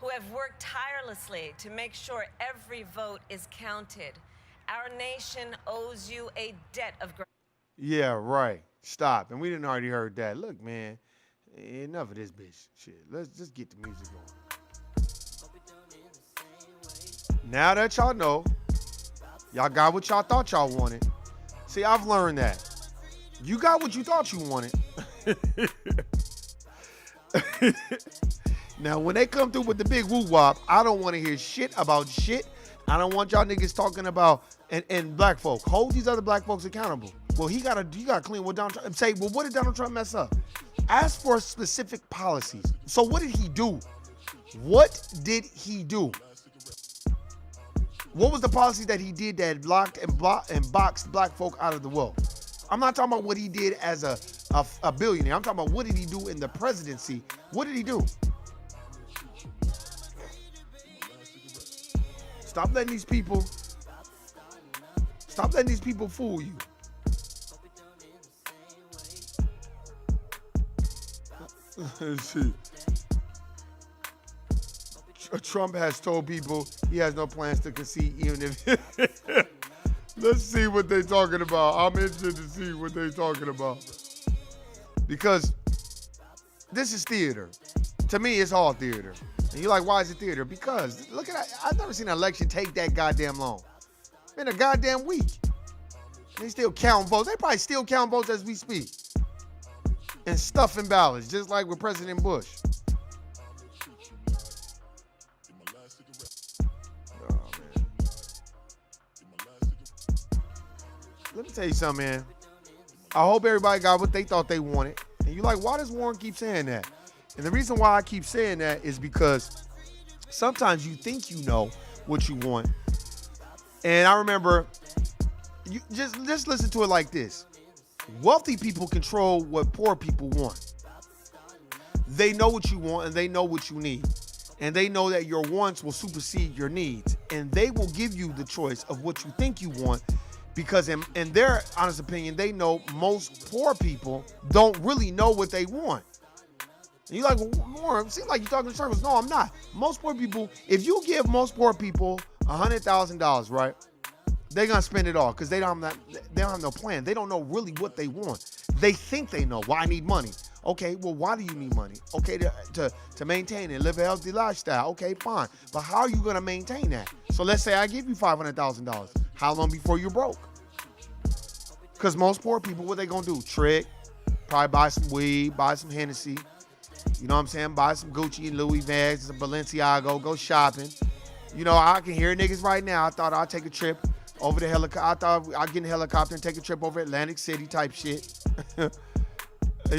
who have worked tirelessly to make sure every vote is counted, our nation owes you a debt of gratitude. Yeah, right. Stop. And we didn't already heard that. Look, man, enough of this bitch shit. Let's just get the music going. Now that y'all know, y'all got what y'all thought y'all wanted. See, I've learned that. You got what you thought you wanted. Now, when they come through with the big woo-wop, I don't want to hear shit about shit. I don't want y'all niggas talking about and black folk. Hold these other black folks accountable. Well, you gotta clean what Donald Trump say. Well, what did Donald Trump mess up? Ask for specific policies. So what did he do? What did he do? What was the policy that he did that locked and boxed black folk out of the world? I'm not talking about what he did as a billionaire. I'm talking about what did he do in the presidency? What did he do? Stop letting these people fool you. Trump has told people he has no plans to concede, even if. Let's see what they're talking about. I'm interested to see what they're talking about. Because this is theater. To me, it's all theater. And you're like, why is it theater? Because, look at that. I've never seen an election take that goddamn long. It's been a goddamn week. They still count votes. They probably still count votes as we speak. And stuffing ballots, just like with President Bush. Oh, man. Let me tell you something, man. I hope everybody got what they thought they wanted. And you're like, why does Warren keep saying that? And the reason why I keep saying that is because sometimes you think you know what you want. And I remember, you just listen to it like this. Wealthy people control what poor people want. They know what you want and they know what you need. And they know that your wants will supersede your needs. And they will give you the choice of what you think you want because in their honest opinion, they know most poor people don't really know what they want. And you're like, well, Warren, it seems like you're talking in circles. No, I'm not. Most poor people, if you give most poor people $100,000, right? They're going to spend it all because they don't have no plan. They don't know really what they want. They think they know. Well, I need money. Okay, well, why do you need money? Okay, to maintain and live a healthy lifestyle. Okay, fine. But how are you going to maintain that? So let's say I give you $500,000. How long before you're broke? Because most poor people, what they going to do? Trick, probably buy some weed, buy some Hennessy. You know what I'm saying? Buy some Gucci and Louis bags, some Balenciaga, go shopping. You know, I can hear niggas right now. I thought I'd take a trip over the helicopter. I thought I'd get in a helicopter and take a trip over Atlantic City type shit. You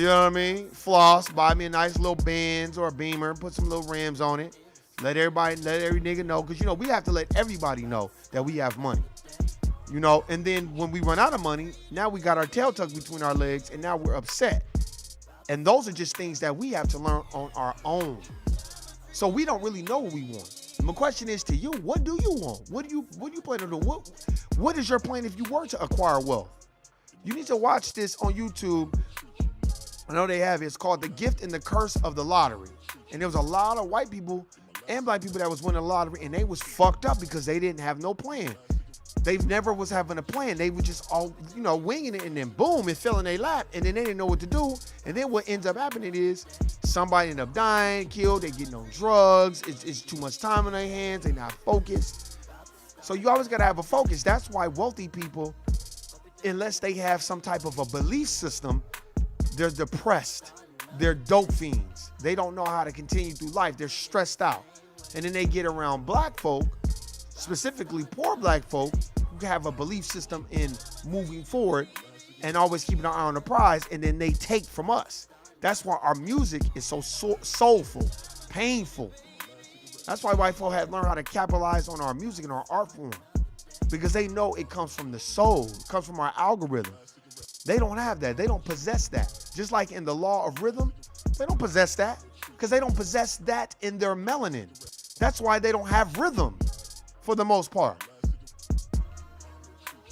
know what I mean? Floss, buy me a nice little Benz or a Beamer, put some little rims on it. Let every nigga know. Because, you know, we have to let everybody know that we have money. You know, and then when we run out of money, now we got our tail tucked between our legs and now we're upset. And those are just things that we have to learn on our own. So we don't really know what we want. My question is to you, what do you want? What do you plan to do? What is your plan if you were to acquire wealth? You need to watch this on YouTube. I know they have it. It's called The Gift and the Curse of the Lottery. And there was a lot of white people and black people that was winning the lottery, and they was fucked up because they didn't have no plan. They never was having a plan. They were just all, winging it, and then boom, it fell in their lap, and then they didn't know what to do. And then what ends up happening is somebody end up dying, killed, they getting on drugs, it's too much time on their hands, they not focused. So you always gotta have a focus. That's why wealthy people, unless they have some type of a belief system, they're depressed. They're dope fiends. They don't know how to continue through life. They're stressed out. And then they get around black folk, specifically poor black folk, who have a belief system in moving forward and always keeping an eye on the prize, and then they take from us. That's why our music is so soulful, painful. That's why white folk have learned how to capitalize on our music and our art form, because they know it comes from the soul, it comes from our algorithm. They don't have that. They don't possess that. Just like in the law of rhythm, they don't possess that because they don't possess that in their melanin. That's why they don't have rhythm for the most part.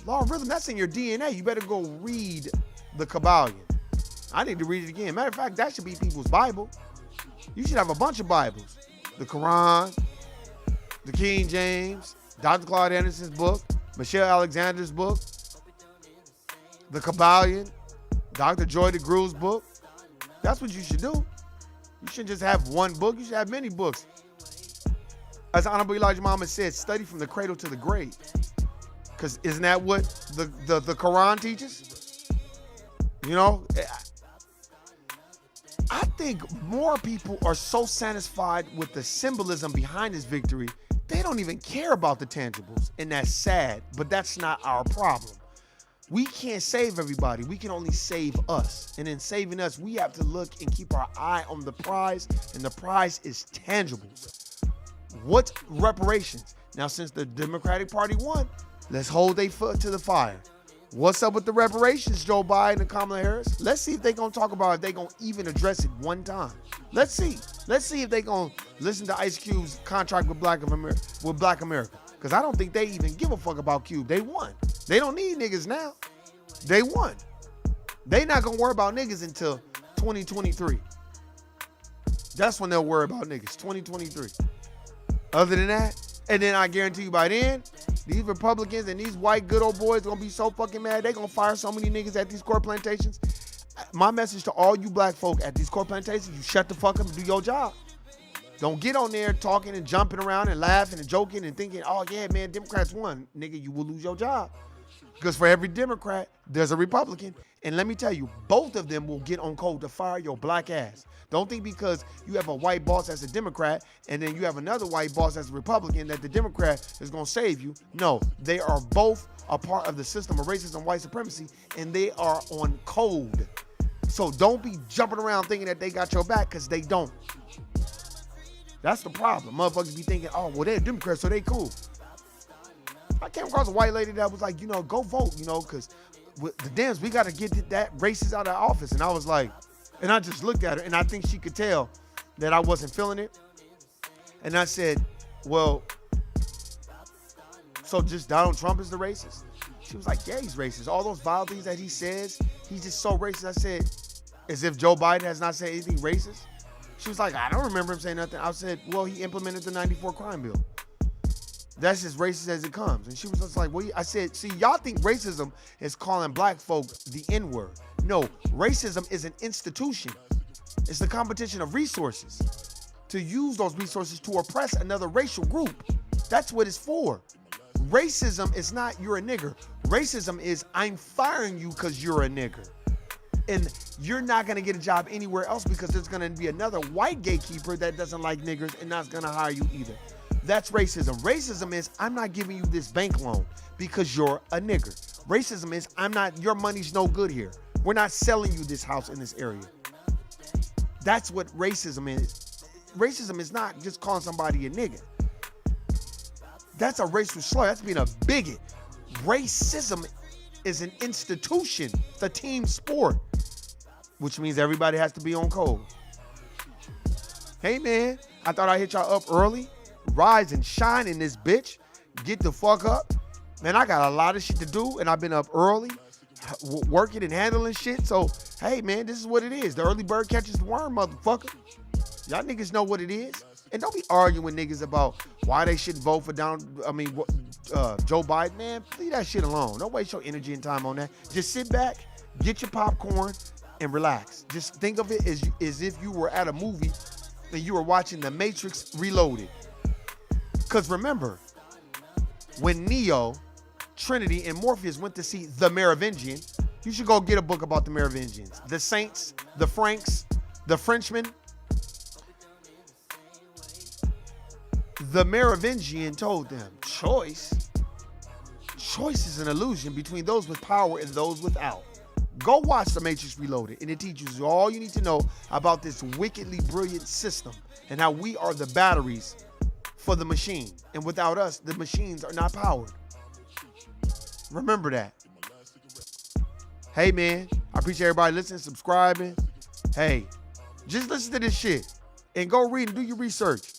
Law of rhythm, that's in your DNA. You better go read the Kabbalion. I need to read it again. Matter of fact, that should be people's Bible. You should have a bunch of Bibles. The Quran, the King James, Dr. Claude Anderson's book, Michelle Alexander's book, the Kabbalion, Dr. Joy DeGrew's book. That's what you should do. You shouldn't just have one book. You should have many books. As Honorable Elijah Muhammad said, study from the cradle to the grave. Because isn't that what the Quran teaches? I think more people are so satisfied with the symbolism behind this victory, they don't even care about the tangibles. And that's sad, but that's not our problem. We can't save everybody. We can only save us. And in saving us, we have to look and keep our eye on the prize, and the prize is tangible. What reparations? Now, since the Democratic Party won, let's hold their foot to the fire. What's up with the reparations, Joe Biden and Kamala Harris? Let's see if they're going to talk about it, if they're going to even address it one time. Let's see. Let's see if they're going to listen to Ice Cube's contract with Black America. Because I don't think they even give a fuck about Cube. They won. They don't need niggas now. They won. They not going to worry about niggas until 2023. That's when they'll worry about niggas, 2023. Other than that, and then I guarantee you by then, these Republicans and these white good old boys gonna be so fucking mad, they gonna fire so many niggas at these court plantations. My message to all you black folk at these court plantations, you shut the fuck up and do your job. Don't get on there talking and jumping around and laughing and joking and thinking, oh yeah, man, Democrats won. Nigga, you will lose your job. Because for every Democrat, there's a Republican. And let me tell you, both of them will get on code to fire your black ass. Don't think because you have a white boss as a Democrat and then you have another white boss as a Republican that the Democrat is going to save you. No, they are both a part of the system of racism and white supremacy, and they are on code. So don't be jumping around thinking that they got your back, because they don't. That's the problem. Motherfuckers be thinking, oh, well, they're Democrats, so they cool. I came across a white lady that was like, go vote, because with the Dems, we got to get that racist out of office. And I was like, and I just looked at her, and I think she could tell that I wasn't feeling it. And I said, well, so just Donald Trump is the racist? She was like, yeah, he's racist. All those vile things that he says, he's just so racist. I said, as if Joe Biden has not said anything racist? She was like, I don't remember him saying nothing. I said, well, he implemented the 94 crime bill. That's as racist as it comes. And she was just like, well, I said, see, y'all think racism is calling black folk the N-word. No, racism is an institution. It's the competition of resources to use those resources to oppress another racial group. That's what it's for. Racism is not you're a nigger. Racism is I'm firing you because you're a nigger. And you're not going to get a job anywhere else because there's going to be another white gatekeeper that doesn't like niggers and not going to hire you either. That's racism. Racism is I'm not giving you this bank loan because you're a nigger. Racism is your money's no good here. We're not selling you this house in this area. That's what racism is. Racism is not just calling somebody a nigger. That's a racial slur. That's being a bigot. Racism is an institution. It's a team sport, which means everybody has to be on code. Hey, man, I thought I'd hit y'all up early. Rise and shine in this bitch. Get the fuck up. Man, I got a lot of shit to do, and I've been up early. working and handling shit. So, hey, man, this is what it is. The early bird catches the worm, motherfucker. Y'all niggas know what it is. And don't be arguing with niggas about why they shouldn't vote for Joe Biden. Man, leave that shit alone. Don't waste your energy and time on that. Just sit back, get your popcorn, and relax. Just think of it as if you were at a movie and you were watching The Matrix Reloaded. Because remember, when Neo, Trinity, and Morpheus went to see the Merovingian, you should go get a book about the Merovingians. The Saints, the Franks, the Frenchmen. The Merovingian told them, choice is an illusion between those with power and those without. Go watch The Matrix Reloaded, and it teaches you all you need to know about this wickedly brilliant system and how we are the batteries for the machine. And without us, the machines are not powered. Remember that. Hey, man, I appreciate everybody listening, subscribing. Hey, just listen to this shit and go read and do your research.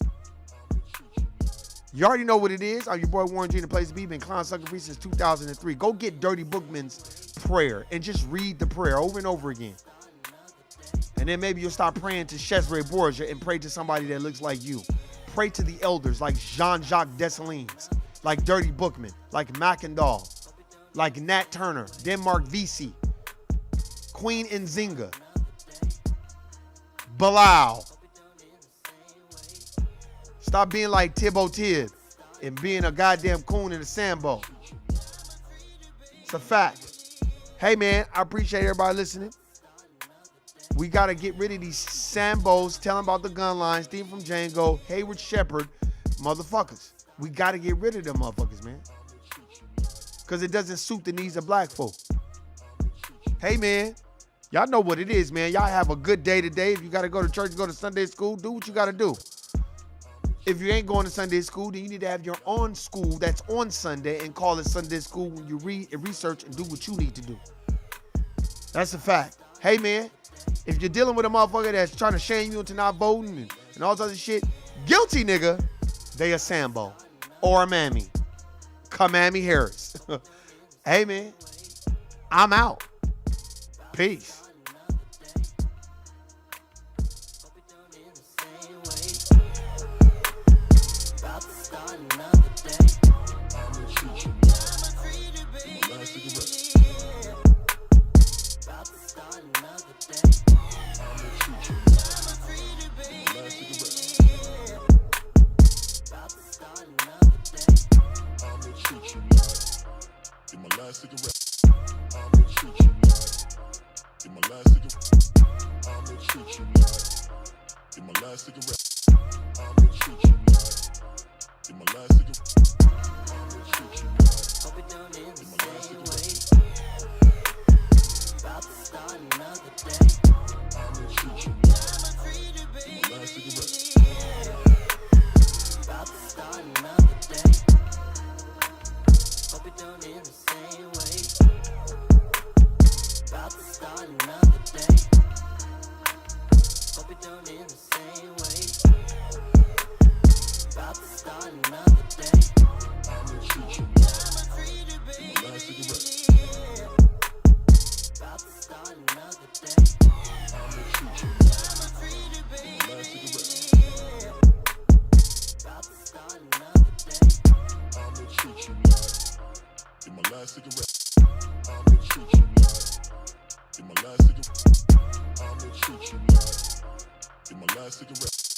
You already know what it is. I'm your boy Warren G, in the place to be. Been clown sucker free since 2003. Go get Dirty Bookman's prayer and just read the prayer over and over again. And then maybe you'll stop praying to Cesare Borgia and pray to somebody that looks like you. Pray to the elders like Jean-Jacques Dessalines, like Dirty Bookman, like Mackendall, like Nat Turner, Denmark Vesey, Queen Nzinga, Bilal. Stop being like Tibbo Tib and being a goddamn coon in a Sambo. It's a fact. Hey, man, I appreciate everybody listening. We got to get rid of these Sambos telling about the gun lines, Steve from Django, Hayward Shepherd, motherfuckers. We got to get rid of them motherfuckers, man. Because it doesn't suit the needs of black folk. Hey, man, y'all know what it is, man. Y'all have a good day today. If you got to go to church, go to Sunday school, do what you got to do. If you ain't going to Sunday school, then you need to have your own school that's on Sunday and call it Sunday school when you read and research and do what you need to do. That's a fact. Hey, man, if you're dealing with a motherfucker that's trying to shame you into not voting and all this other shit, guilty, nigga, they a Sambo or a Mammy. Kamami Harris. Hey, man, I'm out. Peace. Cigarette.